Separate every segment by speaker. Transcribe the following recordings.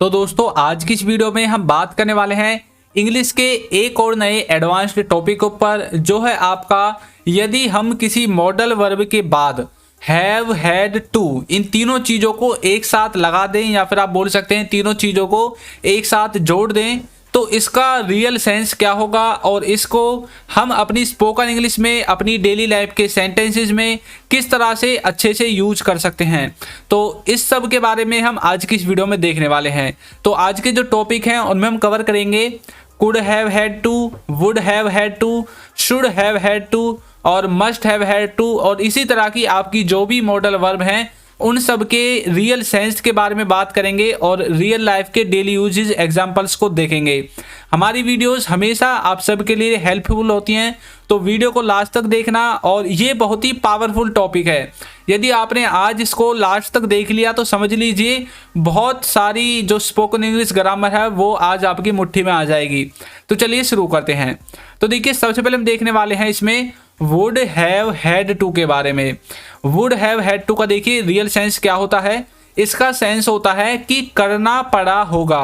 Speaker 1: तो दोस्तों आज की इस वीडियो में हम बात करने वाले हैं इंग्लिश के एक और नए एडवांस्ड टॉपिक पर, जो है आपका यदि हम किसी मॉडल वर्ब के बाद हैव, हैड, टू इन तीनों चीज़ों को एक साथ लगा दें या फिर आप बोल सकते हैं तीनों चीज़ों को एक साथ जोड़ दें तो इसका रियल सेंस क्या होगा और इसको हम अपनी स्पोकन इंग्लिश में अपनी डेली लाइफ के सेंटेंसेस में किस तरह से अच्छे से यूज कर सकते हैं। तो इस सब के बारे में हम आज की इस वीडियो में देखने वाले हैं। तो आज के जो टॉपिक हैं उनमें हम कवर करेंगे could have had to, would have had to, should have had to और मस्ट हैव हैड टू, और इसी तरह की आपकी जो भी मॉडल वर्ब हैं उन सब के रियल सेंस के बारे में बात करेंगे और रियल लाइफ के डेली यूजेज एग्जांपल्स को देखेंगे। हमारी वीडियोस हमेशा आप सब के लिए हेल्पफुल होती हैं, तो वीडियो को लास्ट तक देखना। और ये बहुत ही पावरफुल टॉपिक है, यदि आपने आज इसको लास्ट तक देख लिया तो समझ लीजिए बहुत सारी जो स्पोकन इंग्लिश ग्रामर है वो आज आपकी मुट्ठी में आ जाएगी। तो चलिए शुरू करते हैं। तो देखिए सबसे पहले हम देखने वाले हैं इसमें वुड हैव हैड टू के बारे में। वुड हैव हैड टू का देखिए रियल सेंस क्या होता है। इसका सेंस होता है कि करना पड़ा होगा,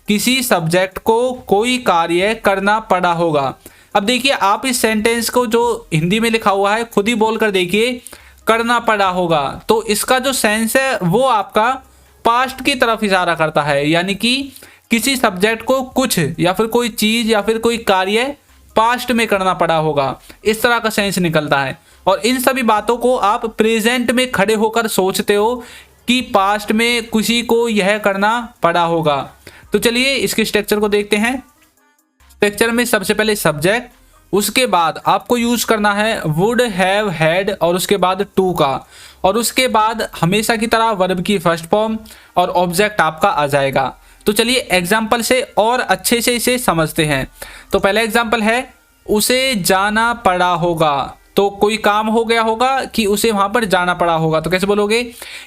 Speaker 1: किसी सब्जेक्ट को कोई कार्य करना पड़ा होगा। अब देखिए आप इस सेंटेंस को जो हिंदी में लिखा हुआ है खुद ही बोलकर देखिए, करना पड़ा होगा, तो इसका जो सेंस है वो आपका पास्ट की तरफ इशारा करता है, यानी कि किसी सब्जेक्ट को कुछ या फिर कोई चीज या फिर कोई कार्य पास्ट में करना पड़ा होगा, इस तरह का सेंस निकलता है। और इन सभी बातों को आप प्रेजेंट में खड़े होकर सोचते हो कि पास्ट में किसी को यह करना पड़ा होगा। तो चलिए इसके स्ट्रक्चर को देखते हैं। स्ट्रक्चर में सबसे पहले सब्जेक्ट, उसके बाद आपको यूज करना है वुड हैव हैड और उसके बाद टू का, और उसके बाद हमेशा की तरह वर्ब की फर्स्ट फॉर्म और ऑब्जेक्ट आपका आ जाएगा। तो चलिए एग्जाम्पल से और अच्छे से इसे समझते हैं। तो पहला एग्जाम्पल है उसे जाना पड़ा होगा, तो कोई काम हो गया होगा कि उसे वहां पर जाना पड़ा होगा, तो कैसे बोलोगे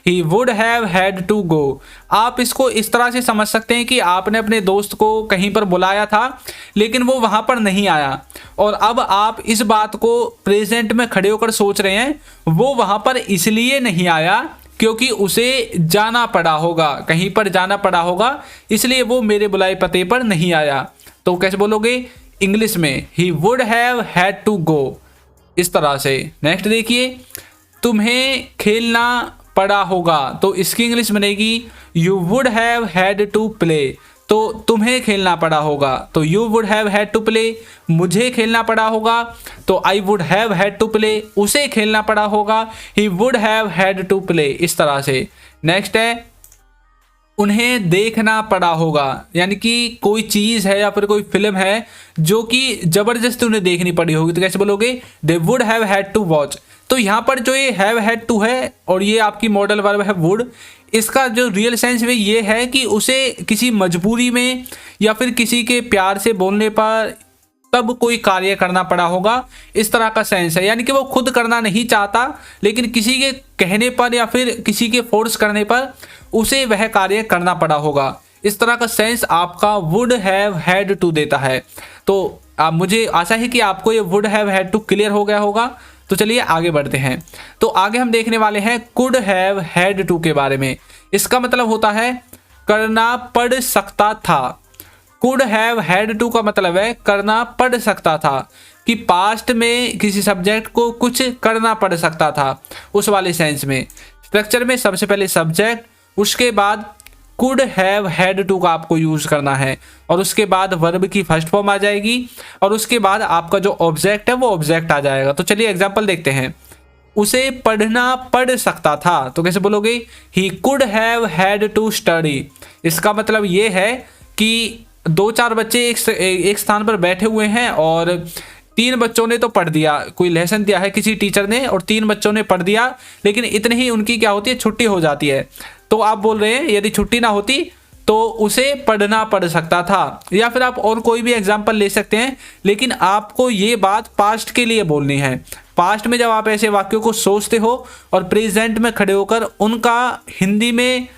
Speaker 1: he would have had to go. आप इसको इस तरह से समझ सकते हैं कि आपने अपने दोस्त को कहीं पर बुलाया था लेकिन वो वहां पर नहीं आया, और अब आप इस बात को प्रेजेंट में खड़े होकर सोच रहे हैं वो वहां पर इसलिए नहीं आया क्योंकि उसे जाना पड़ा होगा, कहीं पर जाना पड़ा होगा, इसलिए वो मेरे बुलाए पते पर नहीं आया। तो कैसे बोलोगे इंग्लिश में he would have had to go, इस तरह से। नेक्स्ट देखिए तुम्हें खेलना पड़ा होगा, तो इसकी इंग्लिश बनेगी you would have had to play, तो तुम्हें खेलना पड़ा होगा, तो you would have had to play. मुझे खेलना पड़ा होगा, तो I would have had to play. उसे खेलना पड़ा होगा, he would have had to play, इस तरह से। नेक्स्ट है उन्हें देखना पड़ा होगा, यानी कि कोई चीज़ है या फिर कोई फिल्म है जो कि जबरदस्ती उन्हें देखनी पड़ी होगी, तो कैसे बोलोगे they would have had to watch. तो यहाँ पर जो ये हैव हैड टू है और ये आपकी मॉडल वर्ब है वुड, इसका जो रियल सेंस में ये है कि उसे किसी मजबूरी में या फिर किसी के प्यार से बोलने पर तब कोई कार्य करना पड़ा होगा, इस तरह का सेंस है। यानी कि वो खुद करना नहीं चाहता लेकिन किसी के कहने पर या फिर किसी के फोर्स करने पर उसे वह कार्य करना पड़ा होगा, इस तरह का सेंस आपका वुड हैव हैड टू देता है। तो मुझे आशा है कि आपको ये would have had to clear हो गया होगा। तो चलिए आगे बढ़ते हैं। तो आगे हम देखने वाले हैं कुड हैव हैड टू के बारे में। इसका मतलब होता है करना पड़ सकता था। कुड हैव हैड टू का मतलब है करना पड़ सकता था, कि पास्ट में किसी सब्जेक्ट को कुछ करना पड़ सकता था, उस वाले सेंस में। स्ट्रक्चर में सबसे पहले सब्जेक्ट, उसके बाद कुड हैव हैड टू का आपको यूज करना है, और उसके बाद वर्ब की फर्स्ट फॉर्म आ जाएगी, और उसके बाद आपका जो ऑब्जेक्ट है वो ऑब्जेक्ट आ जाएगा। तो चलिए एग्जांपल देखते हैं। उसे पढ़ना पड़ सकता था, तो कैसे बोलोगे he could have had to study. इसका मतलब ये है कि दो चार बच्चे एक स्थान पर बैठे हुए हैं और तीन बच्चों ने तो पढ़ दिया, कोई लेसन दिया है किसी टीचर ने और तीन बच्चों ने पढ़ दिया, लेकिन इतने ही उनकी क्या होती है छुट्टी हो जाती है। तो आप बोल रहे हैं यदि छुट्टी ना होती तो उसे पढ़ना पड़ सकता था, या फिर आप और कोई भी एग्जाम्पल ले सकते हैं, लेकिन आपको ये बात पास्ट के लिए बोलनी है। पास्ट में जब आप ऐसे वाक्यों को सोचते हो और प्रेजेंट में खड़े होकर उनका हिंदी में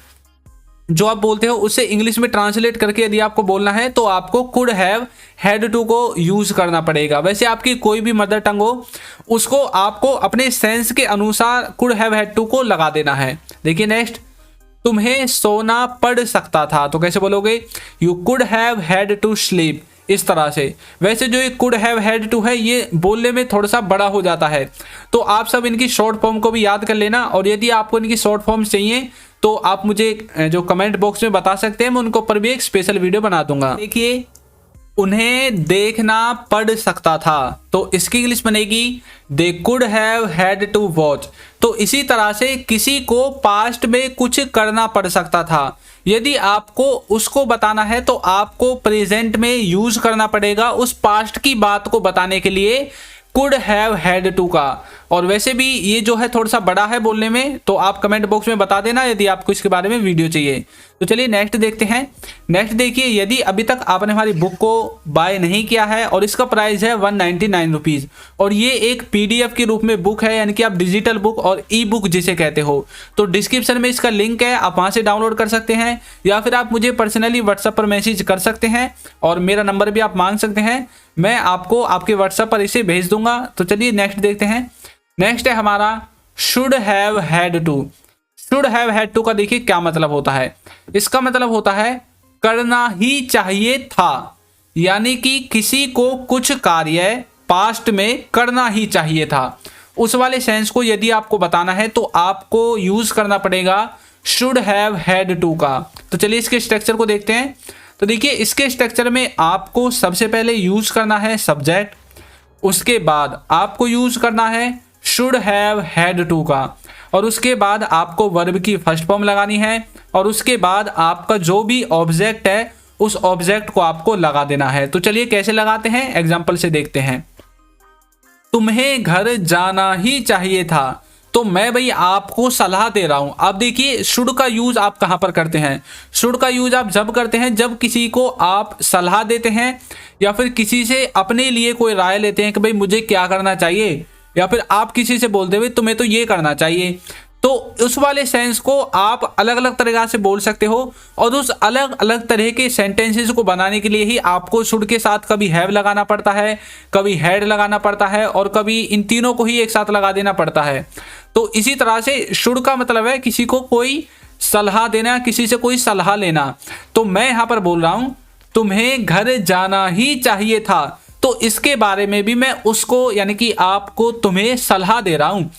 Speaker 1: जो आप बोलते हो उसे इंग्लिश में ट्रांसलेट करके यदि आपको बोलना है तो आपको कुड हैव हैड टू को यूज करना पड़ेगा। वैसे आपकी कोई भी मदर टंग हो उसको आपको अपने सेंस के अनुसार कुड हैव हैड टू को लगा देना है। देखिए नेक्स्ट, तुम्हें सोना पड़ सकता था। तो कैसे बोलोगे? You could have had to sleep, इस तरह से। वैसे जो ये कुड हैव हैड टू है ये बोलने में थोड़ा सा बड़ा हो जाता है, तो आप सब इनकी शॉर्ट फॉर्म को भी याद कर लेना। और यदि आपको इनकी शॉर्ट फॉर्म चाहिए तो आप मुझे जो कमेंट बॉक्स में बता सकते हैं, मैं उनको पर भी एक स्पेशल वीडियो बना दूंगा। देखिए, उन्हें देखना पड़ सकता था, तो इसकी इंग्लिश बनेगी they could have had to watch. तो इसी तरह से किसी को पास्ट में कुछ करना पड़ सकता था, यदि आपको उसको बताना है तो आपको प्रेजेंट में यूज करना पड़ेगा उस पास्ट की बात को बताने के लिए कुड हैव हैड टू का। और वैसे भी ये जो है थोड़ा सा बड़ा है बोलने में, तो आप कमेंट बॉक्स में बता देना यदि आपको इसके बारे में वीडियो चाहिए। तो चलिए नेक्स्ट देखते हैं। नेक्स्ट देखिए, यदि अभी तक आपने हमारी बुक को बाय नहीं किया है और इसका प्राइस है 199 रुपीज़, और ये एक PDF के रूप में बुक है, यानी कि आप डिजिटल बुक और ई बुक जिसे कहते हो, तो डिस्क्रिप्शन में इसका लिंक है, आप वहाँ से डाउनलोड कर सकते हैं, या फिर आप मुझे पर्सनली व्हाट्सएप पर मैसेज कर सकते हैं और मेरा नंबर भी आप मांग सकते हैं, मैं आपको आपके व्हाट्सएप पर इसे भेज दूंगा। तो चलिए नेक्स्ट देखते हैं। नेक्स्ट है हमारा should have had to. Should have had to का देखिए क्या मतलब होता है। इसका मतलब होता है करना ही चाहिए था, यानी कि किसी को कुछ कार्य पास्ट में करना ही चाहिए था, उस वाले सेंस को यदि आपको बताना है तो आपको यूज करना पड़ेगा शुड हैव हैड टू का। तो चलिए इसके स्ट्रक्चर को देखते हैं। तो देखिए, इसके स्ट्रक्चर में आपको सबसे पहले यूज करना है सब्जेक्ट, उसके बाद आपको यूज करना है शुड हैव हैड टू का, और उसके बाद आपको वर्ब की फर्स्ट फॉर्म लगानी है, और उसके बाद आपका जो भी ऑब्जेक्ट है उस ऑब्जेक्ट को आपको लगा देना है। तो चलिए कैसे लगाते हैं, एग्जाम्पल से देखते हैं। तुम्हें घर जाना ही चाहिए था, तो मैं भाई आपको सलाह दे रहा हूं। अब देखिए, शुड का यूज आप कहां पर करते हैं? शुड का यूज आप जब करते हैं जब किसी को आप सलाह देते हैं, या फिर किसी से अपने लिए कोई राय लेते हैं कि भाई मुझे क्या करना चाहिए, या फिर आप किसी से बोलते हुए तुम्हें तो ये करना चाहिए, तो उस वाले सेंस को आप अलग अलग तरीका से बोल सकते हो। और उस अलग अलग तरह के सेंटेंसेस को बनाने के लिए ही आपको शुड के साथ कभी हैव लगाना पड़ता है, कभी हैड लगाना पड़ता है, और कभी इन तीनों को ही एक साथ लगा देना पड़ता है। तो इसी तरह से शुड का मतलब है किसी को कोई सलाह देना, किसी से कोई सलाह लेना। तो मैं यहाँ पर बोल रहा हूँ तुम्हें घर जाना ही चाहिए था, तो इसके बारे में भी मैं उसको, यानी कि आपको, तुम्हें सलाह दे रहा हूँ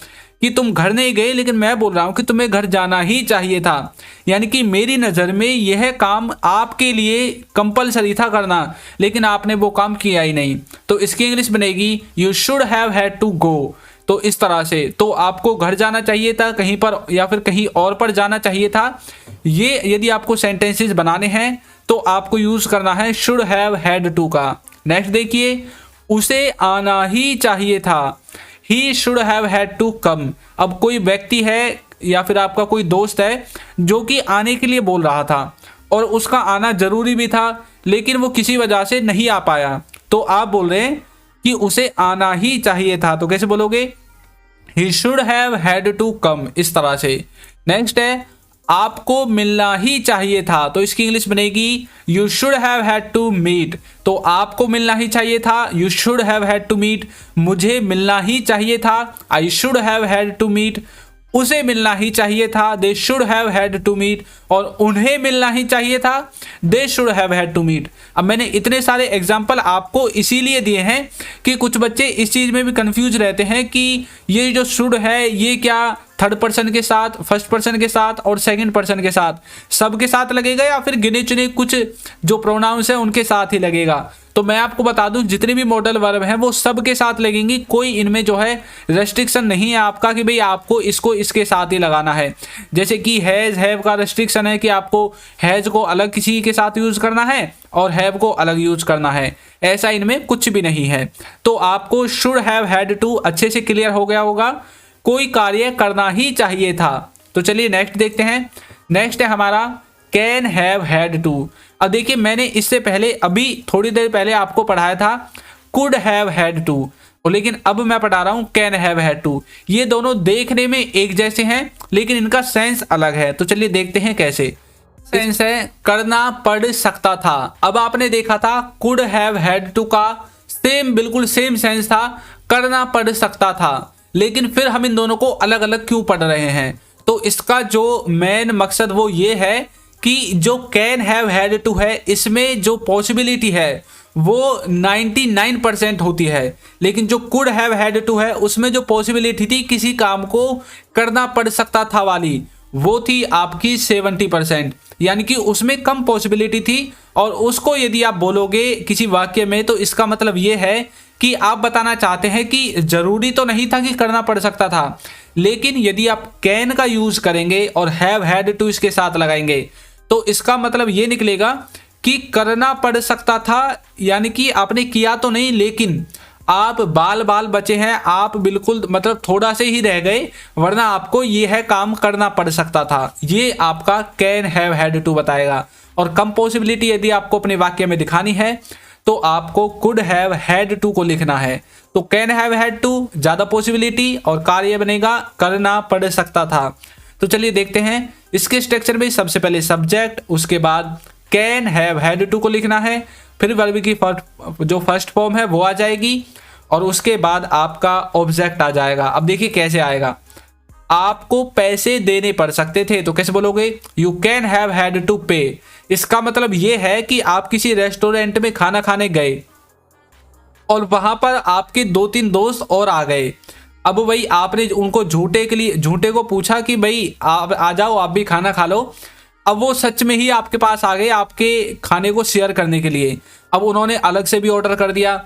Speaker 1: कि तुम घर नहीं गए, लेकिन मैं बोल रहा हूं कि तुम्हें घर जाना ही चाहिए था, यानी कि मेरी नज़र में यह काम आपके लिए कंपलसरी था करना, लेकिन आपने वो काम किया ही नहीं। तो इसकी इंग्लिश बनेगी you should have had to go. तो इस तरह से, तो आपको घर जाना चाहिए था कहीं पर, या फिर कहीं और पर जाना चाहिए था। ये यदि आपको सेंटेंसेस बनाने हैं तो आपको यूज करना है शुड हैव हैड टू का। नेक्स्ट देखिए, उसे आना ही चाहिए था, he should have had to come. अब कोई व्यक्ति है या फिर आपका कोई दोस्त है जो कि आने के लिए बोल रहा था और उसका आना जरूरी भी था, लेकिन वो किसी वजह से नहीं आ पाया, तो आप बोल रहे हैं कि उसे आना ही चाहिए था। तो कैसे बोलोगे? He should have had to come, इस तरह से। नेक्स्ट है आपको मिलना ही चाहिए था, तो इसकी इंग्लिश बनेगी you should have had to meet. तो आपको मिलना ही चाहिए था, you should have had to meet. मुझे मिलना ही चाहिए था, I should have had to meet. उसे मिलना ही चाहिए था, they should have had to meet. और उन्हें मिलना ही चाहिए था, they should have had to meet. अब मैंने इतने सारे एग्जाम्पल आपको इसीलिए दिए हैं कि कुछ बच्चे इस चीज़ में भी कंफ्यूज रहते हैं कि ये जो शुड है ये क्या थर्ड पर्सन के साथ, फर्स्ट पर्सन के साथ और सेकंड पर्सन के साथ सबके साथ लगेगा, या फिर गिने चुने कुछ जो प्रोनाउंस है उनके साथ ही लगेगा। तो मैं आपको बता दूं जितने भी मॉडल वर्ब हैं वो सबके साथ लगेंगी, कोई इनमें जो है रेस्ट्रिक्शन नहीं है आपका कि भाई आपको इसको इसके साथ ही लगाना है। जैसे कि हैज़ हैव का रेस्ट्रिक्शन है कि आपको हैज़ को अलग किसी के साथ यूज करना है और हैव को अलग यूज करना है, ऐसा इनमें कुछ भी नहीं है। तो आपको शुड हैव हैड टू अच्छे से क्लियर हो गया होगा, कोई कार्य करना ही चाहिए था। तो चलिए नेक्स्ट देखते हैं। नेक्स्ट है हमारा कैन हैव हैड टू। अब देखिए, मैंने इससे पहले अभी थोड़ी देर पहले आपको पढ़ाया था कुड हैव हैड टू, लेकिन अब मैं पढ़ा रहा हूं कैन हैव हैड टू। ये दोनों देखने में एक जैसे हैं लेकिन इनका सेंस अलग है। तो चलिए देखते हैं कैसे। सेंस है करना पड़ सकता था। अब आपने देखा था कुड हैव हैड टू का सेम, बिल्कुल सेम सेंस था, करना पड़ सकता था, लेकिन फिर हम इन दोनों को अलग अलग क्यों पढ़ रहे हैं? तो इसका जो मेन मकसद वो ये है कि जो कैन हैव हैड टू है इसमें जो पॉसिबिलिटी है वो 99% होती है, लेकिन जो कुड हैव हैड टू है उसमें जो पॉसिबिलिटी थी किसी काम को करना पड़ सकता था वाली वो थी आपकी 70%, यानी कि उसमें कम पॉसिबिलिटी थी। और उसको यदि आप बोलोगे किसी वाक्य में तो इसका मतलब ये है कि आप बताना चाहते हैं कि जरूरी तो नहीं था कि करना पड़ सकता था, लेकिन यदि आप कैन का यूज करेंगे और हैव हैड टू इसके साथ लगाएंगे तो इसका मतलब ये निकलेगा कि करना पड़ सकता था, यानी कि आपने किया तो नहीं लेकिन आप बाल बाल बचे हैं, आप बिल्कुल मतलब थोड़ा से ही रह गए, वरना आपको ये है काम करना पड़ सकता था। ये आपका कैन हैव हैड टू बताएगा। और कम पॉसिबिलिटी यदि आपको अपने वाक्य में दिखानी है तो आपको कुड हैव हैड टू को लिखना है। तो कैन हैव हैड टू ज्यादा पॉसिबिलिटी और कार्य बनेगा करना पड़ सकता था। तो चलिए देखते हैं इसके स्ट्रक्चर में। सबसे पहले सब्जेक्ट, उसके बाद कैन हैव हैड टू को लिखना है, फिर वर्ब की जो फर्स्ट फॉर्म है वो आ जाएगी और उसके बाद आपका ऑब्जेक्ट आ जाएगा। अब देखिए कैसे आएगा। आपको पैसे देने पड़ सकते थे तो कैसे बोलोगे, you can have had to pay. इसका मतलब ये है कि आप किसी रेस्टोरेंट में खाना खाने गए और वहां पर आपके 2-3 दोस्त और आ गए। अब भाई आपने उनको झूठे को पूछा कि भाई आप आ जाओ, आप भी खाना खा लो। अब वो सच में ही आपके पास आ गए आपके खाने को शेयर करने के लिए। अब उन्होंने अलग से भी ऑर्डर कर दिया,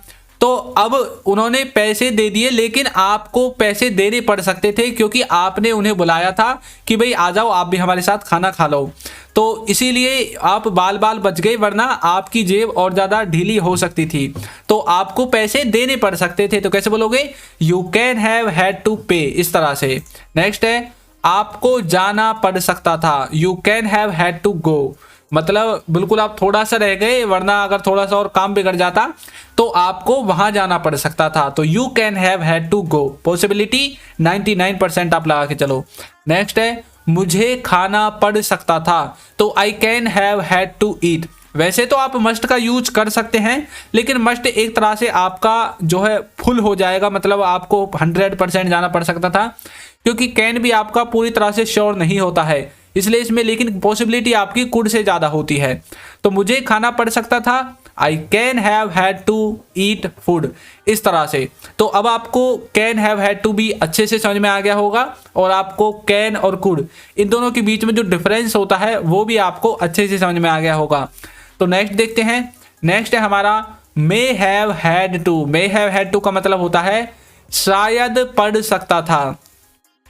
Speaker 1: तो अब उन्होंने पैसे दे दिए, लेकिन आपको पैसे देने पड़ सकते थे क्योंकि आपने उन्हें बुलाया था कि भाई आ जाओ, आप भी हमारे साथ खाना खा लो। तो इसीलिए आप बाल बाल बच गए, वरना आपकी जेब और ज़्यादा ढीली हो सकती थी। तो आपको पैसे देने पड़ सकते थे तो कैसे बोलोगे, you can have had to pay, इस तरह से। नेक्स्ट है आपको जाना पड़ सकता था, you can have had to go. मतलब बिल्कुल आप थोड़ा सा रह गए, वरना अगर थोड़ा सा और काम बिगड़ जाता तो आपको वहां जाना पड़ सकता था। तो you can have had to go, possibility 99% आप लगा के चलो। नेक्स्ट है मुझे खाना पड़ सकता था, तो I can have had to eat. वैसे तो आप मस्ट का यूज कर सकते हैं, लेकिन मस्ट एक तरह से आपका जो है फुल हो जाएगा, मतलब आपको 100% जाना पड़ सकता था, क्योंकि कैन भी आपका पूरी तरह से श्योर नहीं होता है, इसलिए इसमें लेकिन पॉसिबिलिटी आपकी कुड से ज़्यादा होती है। तो मुझे खाना पड़ सकता था, I can have had to eat food, इस तरह से। तो अब आपको कैन हैव हैड टू भी अच्छे से समझ में आ गया होगा, और आपको कैन और कुड इन दोनों के बीच में जो डिफरेंस होता है वो भी आपको अच्छे से समझ में आ गया होगा। तो नेक्स्ट देखते हैं। नेक्स्ट है हमारा may have had to. May have had to का मतलब होता है शायद पड़ सकता था,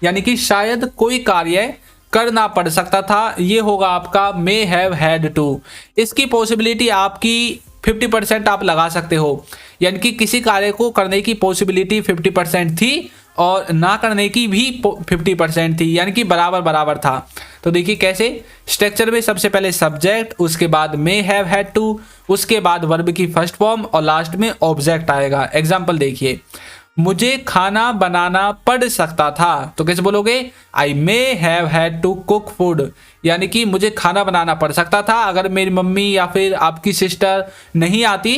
Speaker 1: यानी कि शायद कोई कार्य करना पड़ सकता था, ये होगा आपका मे हैव हैड टू। इसकी पॉसिबिलिटी आपकी 50% आप लगा सकते हो, यानी कि किसी कार्य को करने की पॉसिबिलिटी 50% थी और ना करने की भी 50% थी, यानी कि बराबर बराबर था। तो देखिए कैसे। स्ट्रक्चर में सबसे पहले सब्जेक्ट, उसके बाद मे हैव हैड टू, उसके बाद वर्ब की फर्स्ट फॉर्म और लास्ट में ऑब्जेक्ट आएगा। एग्जाम्पल देखिए, मुझे खाना बनाना पड़ सकता था, तो कैसे बोलोगे, I may have had to cook food, यानी कि मुझे खाना बनाना पड़ सकता था। अगर मेरी मम्मी या फिर आपकी सिस्टर नहीं आती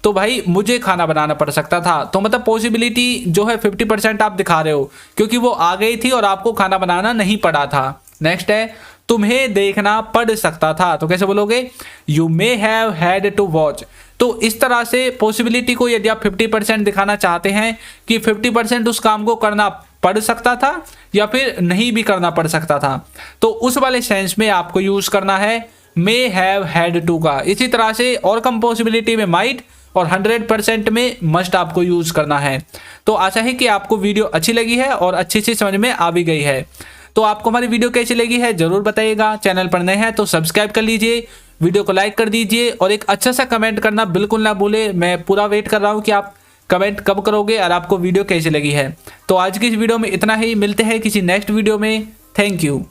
Speaker 1: तो भाई मुझे खाना बनाना पड़ सकता था। तो मतलब पॉसिबिलिटी जो है 50% आप दिखा रहे हो, क्योंकि वो आ गई थी और आपको खाना बनाना नहीं पड़ा था। नेक्स्ट है तुम्हें देखना पड़ सकता था, तो कैसे बोलोगे, you may have had to watch. तो इस तरह से पॉसिबिलिटी को यदि आप 50% दिखाना चाहते हैं कि 50% उस काम को करना पड़ सकता था या फिर नहीं भी करना पड़ सकता था, तो उस वाले सेंस में आपको यूज करना है मे हैव हैड टू का। इसी तरह से और कम पॉसिबिलिटी में माइट और 100% में मस्ट आपको यूज करना है। तो आशा है कि आपको वीडियो अच्छी लगी है और अच्छी से समझ में आ भी गई है। तो आपको हमारी वीडियो कैसी लगी है जरूर बताइएगा। चैनल पर नए हैं तो सब्सक्राइब कर लीजिए, वीडियो को लाइक कर दीजिए और एक अच्छा सा कमेंट करना बिल्कुल ना भूले। मैं पूरा वेट कर रहा हूँ कि आप कमेंट कब करोगे और आपको वीडियो कैसी लगी है। तो आज की इस वीडियो में इतना ही, मिलते हैं किसी नेक्स्ट वीडियो में। Thank you.